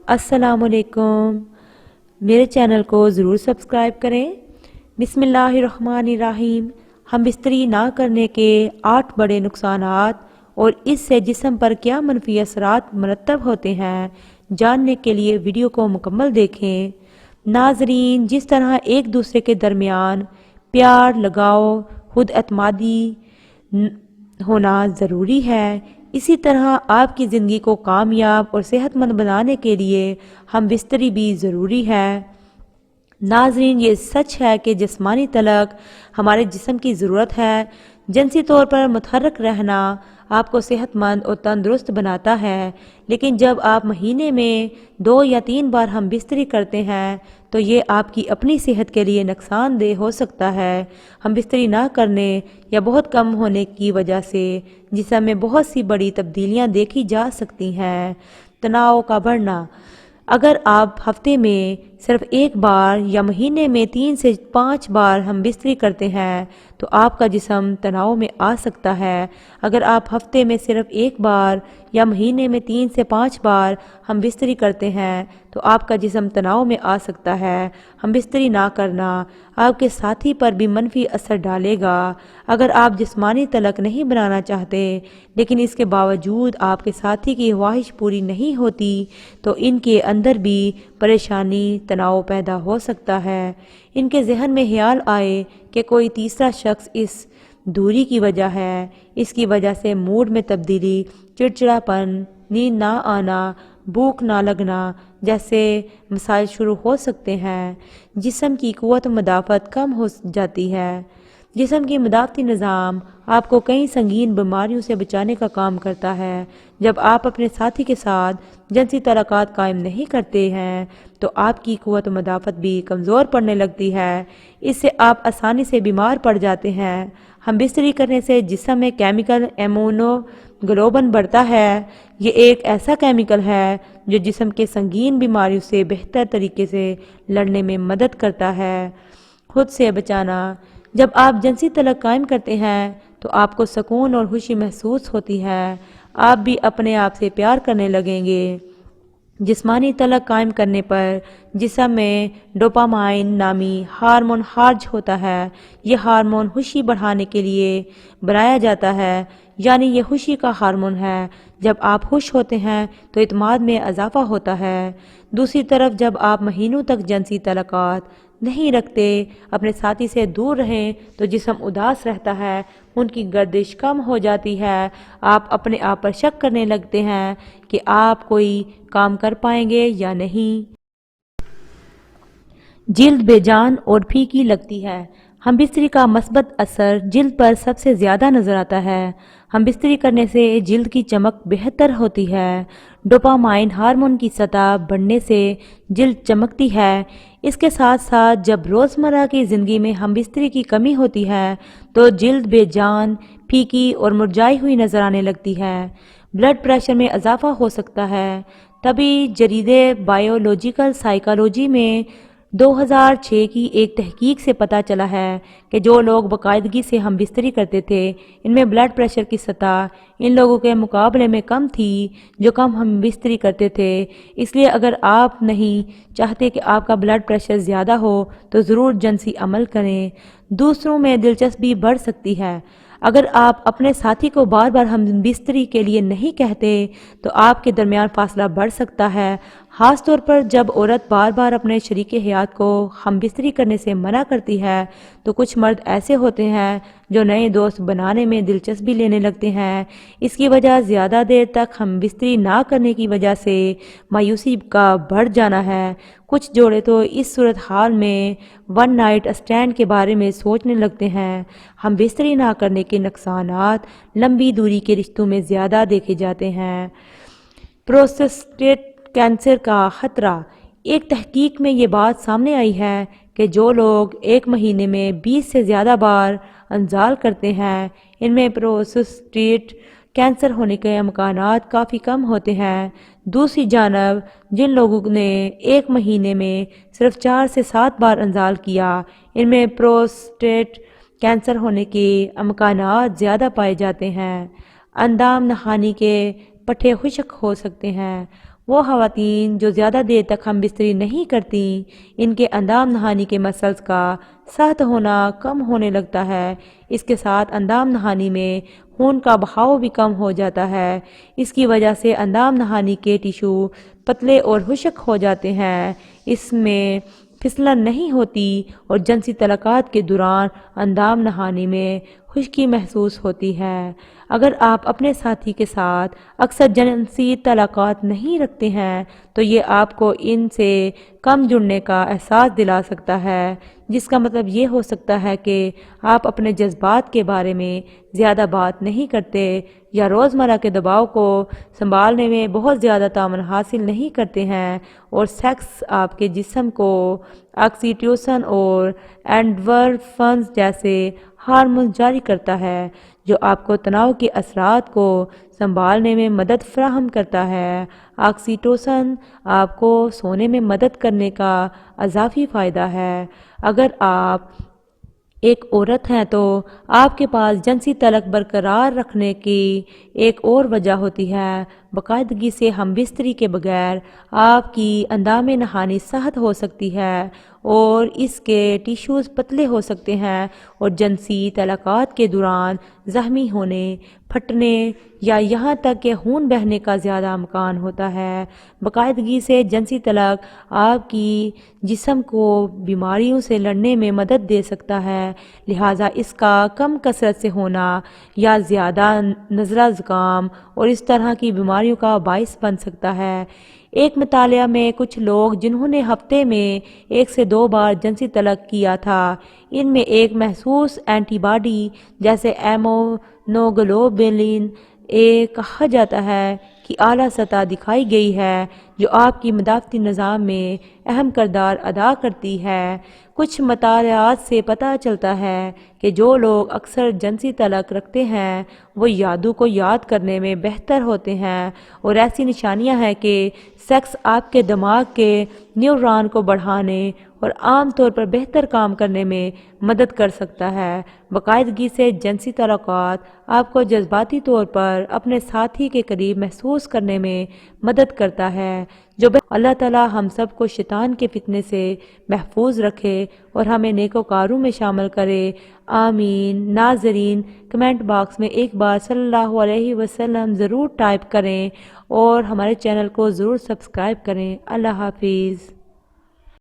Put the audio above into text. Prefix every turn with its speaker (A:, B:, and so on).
A: السلام علیکم، میرے چینل کو ضرور سبسکرائب کریں۔ بسم اللہ الرحمن الرحیم۔ ہم بستری نہ کرنے کے 8 بڑے نقصانات اور اس سے جسم پر کیا منفی اثرات مرتب ہوتے ہیں، جاننے کے لیے ویڈیو کو مکمل دیکھیں۔ ناظرین، جس طرح ایک دوسرے کے درمیان پیار، لگاؤ، خود اعتمادی ہونا ضروری ہے، اسی طرح آپ کی زندگی کو کامیاب اور صحت مند بنانے کے لیے ہم بستری بھی ضروری ہے۔ ناظرین، یہ سچ ہے کہ جسمانی طلاق ہمارے جسم کی ضرورت ہے۔ جنسی طور پر متحرک رہنا آپ کو صحت مند اور تندرست بناتا ہے، لیکن جب آپ مہینے میں 2 یا 3 بار ہم بستری کرتے ہیں تو یہ آپ کی اپنی صحت کے لیے نقصان دہ ہو سکتا ہے۔ ہم بستری نہ کرنے یا بہت کم ہونے کی وجہ سے جسم میں بہت سی بڑی تبدیلیاں دیکھی جا سکتی ہیں۔ تناؤ کا بڑھنا۔ اگر آپ ہفتے میں صرف 1 بار یا مہینے میں 3 سے 5 بار ہم بستری کرتے ہیں تو آپ کا جسم تناؤ میں آ سکتا ہے۔ اگر آپ ہفتے میں صرف 1 بار یا مہینے میں 3 سے 5 بار ہم بستری کرتے ہیں تو آپ کا جسم تناؤ میں آ سکتا ہے۔ ہم بستری نہ کرنا آپ کے ساتھی پر بھی منفی اثر ڈالے گا۔ اگر آپ جسمانی طلاق نہیں بنانا چاہتے لیکن اس کے باوجود آپ کے ساتھی کی خواہش پوری نہیں ہوتی تو ان کے اندر بھی پریشانی، تناؤ پیدا ہو سکتا ہے۔ ان کے ذہن میں خیال آئے کہ کوئی تیسرا شخص اس دوری کی وجہ ہے۔ اس کی وجہ سے موڈ میں تبدیلی، چڑچڑاپن، نیند نہ آنا، بھوک نہ لگنا جیسے مسائل شروع ہو سکتے ہیں۔ جسم کی قوت مدافعت کم ہو جاتی ہے۔ جسم کی مدافعتی نظام آپ کو کئی سنگین بیماریوں سے بچانے کا کام کرتا ہے۔ جب آپ اپنے ساتھی کے ساتھ جنسی تعلقات قائم نہیں کرتے ہیں تو آپ کی قوت مدافعت بھی کمزور پڑنے لگتی ہے۔ اس سے آپ آسانی سے بیمار پڑ جاتے ہیں۔ ہم بستری کرنے سے جسم میں کیمیکل ایمونوگلوبن بڑھتا ہے۔ یہ ایک ایسا کیمیکل ہے جو جسم کے سنگین بیماریوں سے بہتر طریقے سے لڑنے میں مدد کرتا ہے۔ خود سے بچانا۔ جب آپ جنسی طلاق قائم کرتے ہیں تو آپ کو سکون اور خوشی محسوس ہوتی ہے۔ آپ بھی اپنے آپ سے پیار کرنے لگیں گے۔ جسمانی طلاق قائم کرنے پر جسم میں ڈوپامائن نامی ہارمون خارج ہوتا ہے۔ یہ ہارمون خوشی بڑھانے کے لیے بنایا جاتا ہے، یعنی یہ خوشی کا ہارمون ہے۔ جب آپ خوش ہوتے ہیں تو اعتماد میں اضافہ ہوتا ہے۔ دوسری طرف جب آپ مہینوں تک جنسی تعلقات نہیں رکھتے، اپنے ساتھی سے دور رہیں تو جسم اداس رہتا ہے، ان کی گردش کم ہو جاتی ہے، آپ اپنے آپ پر شک کرنے لگتے ہیں کہ آپ کوئی کام کر پائیں گے یا نہیں۔ جلد بے جان اور پھیکی لگتی ہے۔ ہم بستری کا مثبت اثر جلد پر سب سے زیادہ نظر آتا ہے۔ ہم بستری کرنے سے جلد کی چمک بہتر ہوتی ہے۔ ڈوپامائن ہارمون کی سطح بڑھنے سے جلد چمکتی ہے۔ اس کے ساتھ ساتھ جب روزمرہ کی زندگی میں ہم بستری کی کمی ہوتی ہے تو جلد بے جان، پھیکی اور مرجھائی ہوئی نظر آنے لگتی ہے۔ بلڈ پریشر میں اضافہ ہو سکتا ہے۔ طبی جریدے بائیولوجیکل سائیکالوجی میں 2006 کی ایک تحقیق سے پتہ چلا ہے کہ جو لوگ باقاعدگی سے ہم بستری کرتے تھے ان میں بلڈ پریشر کی سطح ان لوگوں کے مقابلے میں کم تھی جو کم ہم بستری کرتے تھے۔ اس لیے اگر آپ نہیں چاہتے کہ آپ کا بلڈ پریشر زیادہ ہو تو ضرور جنسی عمل کریں۔ دوسروں میں دلچسپی بڑھ سکتی ہے۔ اگر آپ اپنے ساتھی کو بار بار ہم بستری کے لیے نہیں کہتے تو آپ کے درمیان فاصلہ بڑھ سکتا ہے، خاص طور پر جب عورت بار بار اپنے شریک حیات کو ہم بستری کرنے سے منع کرتی ہے تو کچھ مرد ایسے ہوتے ہیں جو نئے دوست بنانے میں دلچسپی لینے لگتے ہیں۔ اس کی وجہ زیادہ دیر تک ہم بستری نہ کرنے کی وجہ سے مایوسی کا بڑھ جانا ہے۔ کچھ جوڑے تو اس صورتحال میں ون نائٹ اسٹینڈ کے بارے میں سوچنے لگتے ہیں۔ ہم بستری نہ کرنے کے نقصانات لمبی دوری کے رشتوں میں زیادہ دیکھے جاتے ہیں۔ پروسٹیٹ کینسر کا خطرہ۔ ایک تحقیق میں یہ بات سامنے آئی ہے کہ جو لوگ ایک مہینے میں 20 سے زیادہ بار انزال کرتے ہیں ان میں پروسٹیٹ کینسر ہونے کے امکانات کافی کم ہوتے ہیں۔ دوسری جانب جن لوگوں نے ایک مہینے میں صرف 4 سے 7 بار انزال کیا ان میں پروسٹیٹ کینسر ہونے کے امکانات زیادہ پائے جاتے ہیں۔ اندام نہانی کے پٹھے خشک ہو سکتے ہیں۔ وہ خواتین جو زیادہ دیر تک ہم بستری نہیں کرتی، ان کے اندام نہانی کے مسلز کا سخت ہونا کم ہونے لگتا ہے۔ اس کے ساتھ اندام نہانی میں خون کا بہاؤ بھی کم ہو جاتا ہے۔ اس کی وجہ سے اندام نہانی کے ٹیشو پتلے اور خشک ہو جاتے ہیں، اس میں پھسلن نہیں ہوتی اور جنسی تعلقات کے دوران اندام نہانی میں خشکی محسوس ہوتی ہے۔ اگر آپ اپنے ساتھی کے ساتھ اکثر جنسی تعلقات نہیں رکھتے ہیں تو یہ آپ کو ان سے کم جڑنے کا احساس دلا سکتا ہے، جس کا مطلب یہ ہو سکتا ہے کہ آپ اپنے جذبات کے بارے میں زیادہ بات نہیں کرتے یا روزمرہ کے دباؤ کو سنبھالنے میں بہت زیادہ تعاون حاصل نہیں کرتے ہیں، اور سیکس آپ کے جسم کو آکسیٹوسن اور اینڈورفنز جیسے ہارمونز جاری کرتا ہے جو آپ کو تناؤ کے اثرات کو سنبھالنے میں مدد فراہم کرتا ہے۔ آکسیٹوسن آپ کو سونے میں مدد کرنے کا اضافی فائدہ ہے۔ اگر آپ ایک عورت ہیں تو آپ کے پاس جنسی تعلق برقرار رکھنے کی ایک اور وجہ ہوتی ہے۔ باقاعدگی سے ہم بستری کے بغیر آپ کی اندام نہانی سخت ہو سکتی ہے اور اس کے ٹیشوز پتلے ہو سکتے ہیں اور جنسی تعلقات کے دوران زخمی ہونے، پھٹنے یا یہاں تک کہ خون بہنے کا زیادہ امکان ہوتا ہے۔ باقاعدگی سے جنسی تعلق آپ کی جسم کو بیماریوں سے لڑنے میں مدد دے سکتا ہے، لہٰذا اس کا کم کثرت سے ہونا یا زیادہ نزلہ زکام اور اس طرح کی بیماریوں کا باعث بن سکتا ہے۔ ایک مطالعہ میں کچھ لوگ جنہوں نے ہفتے میں 1 سے 2 بار جنسی تعلق کیا تھا، ان میں ایک محسوس اینٹی باڈی جیسے ایمونوگلوبولن کہا جاتا ہے کی اعلیٰ سطح دکھائی گئی ہے جو آپ کی مدافعتی نظام میں اہم کردار ادا کرتی ہے۔ کچھ مطالعات سے پتہ چلتا ہے کہ جو لوگ اکثر جنسی تعلق رکھتے ہیں وہ یادوں کو یاد کرنے میں بہتر ہوتے ہیں، اور ایسی نشانیاں ہیں کہ سیکس آپ کے دماغ کے نیورون کو بڑھانے اور عام طور پر بہتر کام کرنے میں مدد کر سکتا ہے۔ باقاعدگی سے جنسی تعلقات آپ کو جذباتی طور پر اپنے ساتھی کے قریب محسوس کرنے میں مدد کرتا ہے۔ اللہ تعالی ہم سب کو شیطان کے فتنے سے محفوظ رکھے اور ہمیں نیکوکاروں میں شامل کرے، آمین۔ ناظرین، کمنٹ باکس میں ایک بار صلی اللہ علیہ وسلم ضرور ٹائپ کریں اور ہمارے چینل کو ضرور سبسکرائب کریں۔ اللہ حافظ۔